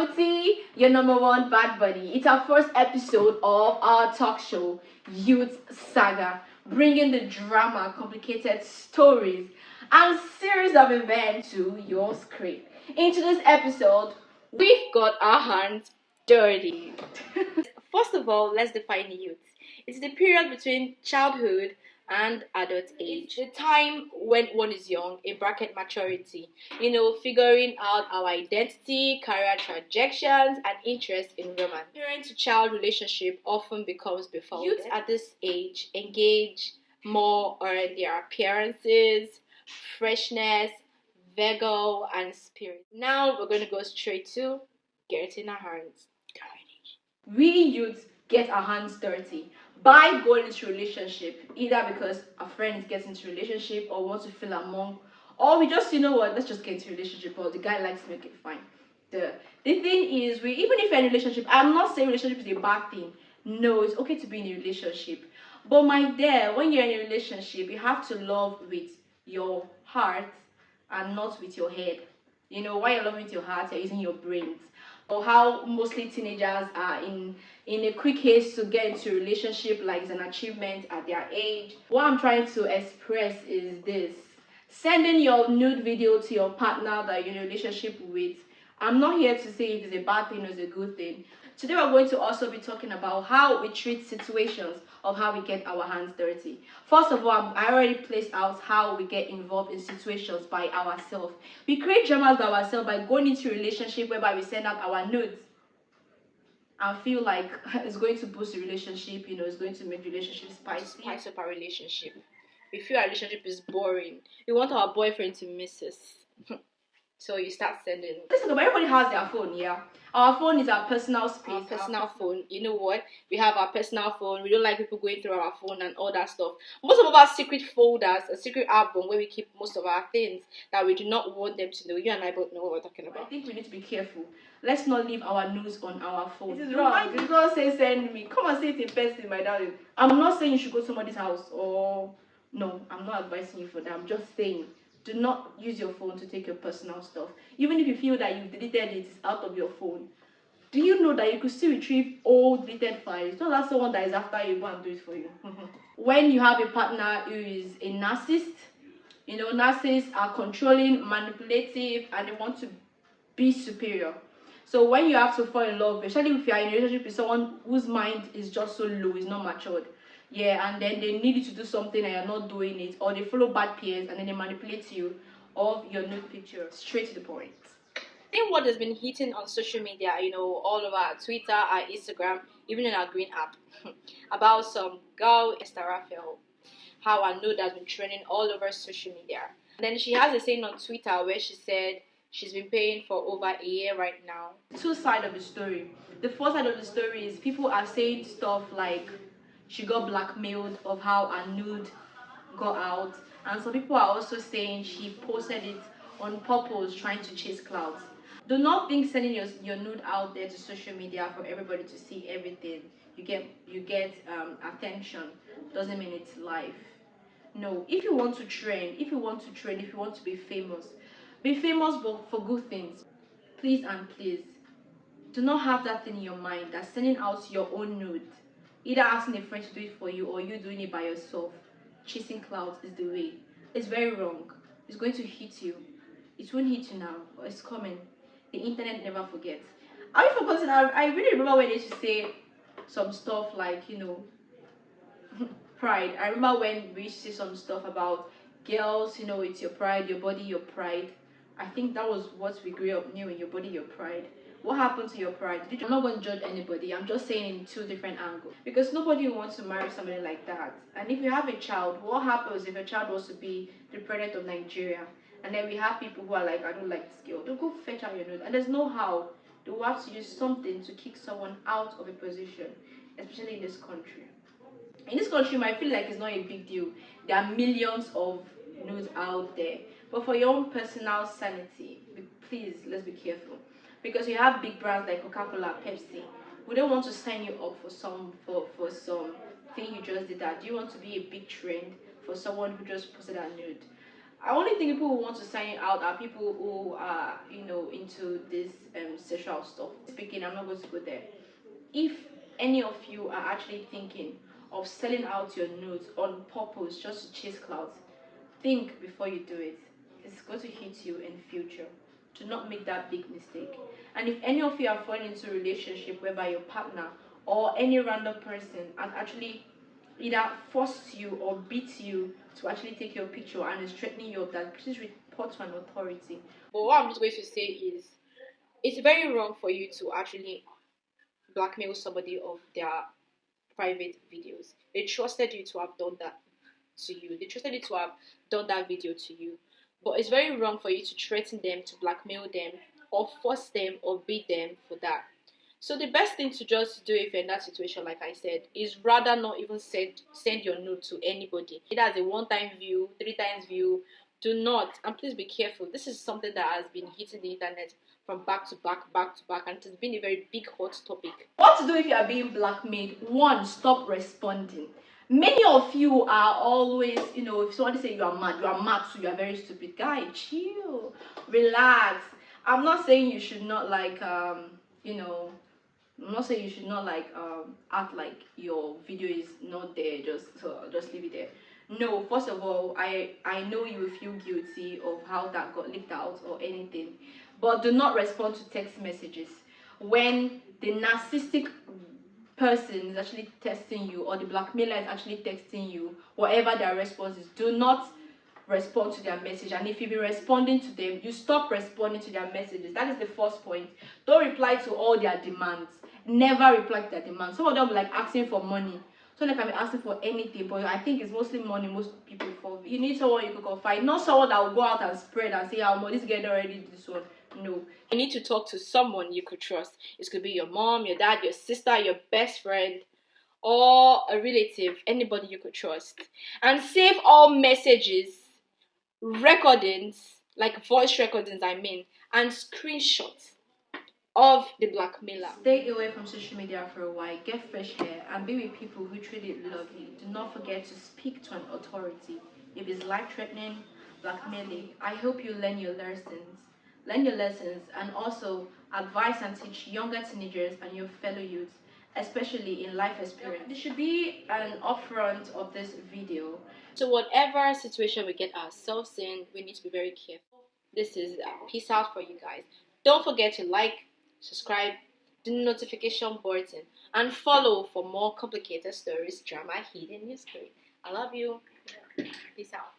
Doughty, your number one bad buddy. It's our first episode of our talk show, Youth Saga, bringing the drama, complicated stories, and series of events to your screen. In today's episode, we've got our hands dirty. First of all, let's define youth. It's the period between childhood and adult age. It's the time when one is young, in bracket maturity, figuring out our identity, career trajectories, and interest in romance. Parent to child relationship often becomes befouled. Youth at this age engage more on their appearances, freshness, vigor, and spirit. Now we're going to go straight to getting our hands dirty. We youths get our hands dirty by going into relationship, either because a friend is getting into relationship or wants to feel among, or we just, let's just get into relationship, or the guy likes to make it fine. The thing is, even if you're in a relationship, I'm not saying relationship is a bad thing. No, it's okay to be in a relationship. But my dear, when you're in a relationship, you have to love with your heart and not with your head. While you're loving with your heart, you're using your brains. Or how mostly teenagers are in a quick haste to get into a relationship like it's an achievement at their age. What I'm trying to express is this: sending your nude video to your partner that you're in a relationship with, I'm not here to say if it's a bad thing or it's a good thing. Today we're going to also be talking about how we treat situations of how we get our hands dirty. First of all, I already placed out how we get involved in situations by ourselves. We create dramas by ourselves by going into a relationship whereby we send out our nudes and feel like it's going to boost the relationship, it's going to make the relationship spicy. Spice up our relationship. We feel our relationship is boring. We want our boyfriend to miss us. So you start sending. Listen, everybody has their phone, yeah. Our phone is our personal space. Our personal phone. You know what? We have our personal phone. We don't like people going through our phone and all that stuff. Most of our secret folders, a secret album where we keep most of our things that we do not want them to know. You and I both know what we're talking about. I think we need to be careful. Let's not leave our news on our phone. This is wrong. You don't say send me. Come and say it in person, my darling. I'm not saying you should go to somebody's house or no. I'm not advising you for that. I'm just saying, do not use your phone to take your personal stuff. Even if you feel that you've deleted it, it's out of your phone. Do you know that you could still retrieve old deleted files? Don't let someone that is after you go and do it for you. When you have a partner who is a narcissist, narcissists are controlling, manipulative, and they want to be superior. So when you have to fall in love, especially if you are in a relationship with someone whose mind is just so low, is not matured, and then they need you to do something and you're not doing it, or they follow bad peers and then they manipulate you of your nude picture. Straight to the point. I think what has been hitting on social media, all over our Twitter, our Instagram, even in our green app, about some girl, Esther Raphael, how our nude has been trending all over social media. And then she has a saying on Twitter where she said she's been paying for over a year right now. Two sides of the story. The first side of the story is people are saying stuff like she got blackmailed of how her nude got out, and some people are also saying she posted it on purpose trying to chase clouds. Do not think sending your nude out there to social media for everybody to see everything you get attention doesn't mean it's life. No, if you want to trend, if you want to be famous but for good things. Please and please do not have that thing in your mind that sending out your own nude, either asking a friend to do it for you or you doing it by yourself, chasing clouds is the way. It's very wrong. It's going to hit you. It won't hit you now, but it's coming. The internet never forgets. I forgotten. I really remember when they used to say some stuff like, pride. I remember when we used to say some stuff about girls, it's your pride, your body, your pride. I think that was what we grew up knew, in your body, your pride. What happened to your pride? I'm not going to judge anybody. I'm just saying in two different angles. Because nobody wants to marry somebody like that. And if you have a child, what happens if a child wants to be the president of Nigeria? And then we have people who are like, I don't like this girl. They'll go fetch out your nude. And there's no how. They will have to use something to kick someone out of a position, especially in this country. In this country, you might feel like it's not a big deal. There are millions of nudes out there. But for your own personal sanity, please, let's be careful. Because you have big brands like Coca-Cola, Pepsi. We don't want to sign you up for some thing you just did that. Do you want to be a big trend for someone who just posted a nude? I only think people who want to sign out are people who are, into this sexual stuff. Speaking, I'm not going to go there. If any of you are actually thinking of selling out your nudes on purpose just to chase clout, think before you do it. It's going to hit you in future. Do not make that big mistake. And if any of you are falling into a relationship whereby your partner or any random person has actually either forced you or beat you to actually take your picture and is threatening you of that, please report to an authority. But what I'm just going to say is, it's very wrong for you to actually blackmail somebody of their private videos. They trusted you to have done that to you. They trusted you to have done that video to you. But it's very wrong for you to threaten them, to blackmail them, or force them or beat them for that. So the best thing to just do if you're in that situation, like I said, is rather not even send your nude to anybody. Either as a one-time view, 3 times view. Do not, and please be careful. This is something that has been hitting the internet from back to back, and it has been a very big hot topic. What to do if you are being blackmailed? One, stop responding. Many of you are always, if someone say you are mad, so you are very stupid. Guy, chill, relax. I'm not saying you should not I'm not saying you should not act like your video is not there, just leave it there. No, first of all, I know you will feel guilty of how that got leaked out or anything, but do not respond to text messages when the narcissistic person is actually texting you or the blackmailer is actually texting you. Whatever their response is, do not respond to their message. And if you've been responding to them, you stop responding to their messages. That is the first point. Don't reply to all their demands. Never reply to their demands. Some of them will be like asking for money, so they can be asking for anything, but I think it's mostly money most people fall. You need someone you can confide, not someone that will go out and spread and say, "Oh, this girl already did this one." No, you need to talk to someone you could trust. It could be your mom, your dad, your sister, your best friend, or a relative, anybody you could trust. And save all messages, recordings, like voice recordings, and screenshots of the blackmailer. Stay away from social media for a while, get fresh air, and be with people who truly love you. Do not forget to speak to an authority if it's life-threatening, blackmailing. I hope you learn your lessons, and also advise and teach younger teenagers and your fellow youths, especially in life experience. There should be an upfront of this video. So whatever situation we get ourselves in, we need to be very careful. This is peace out for you guys. Don't forget to like, subscribe, the notification button, and follow for more complicated stories, drama, hidden history. I love you. Peace out.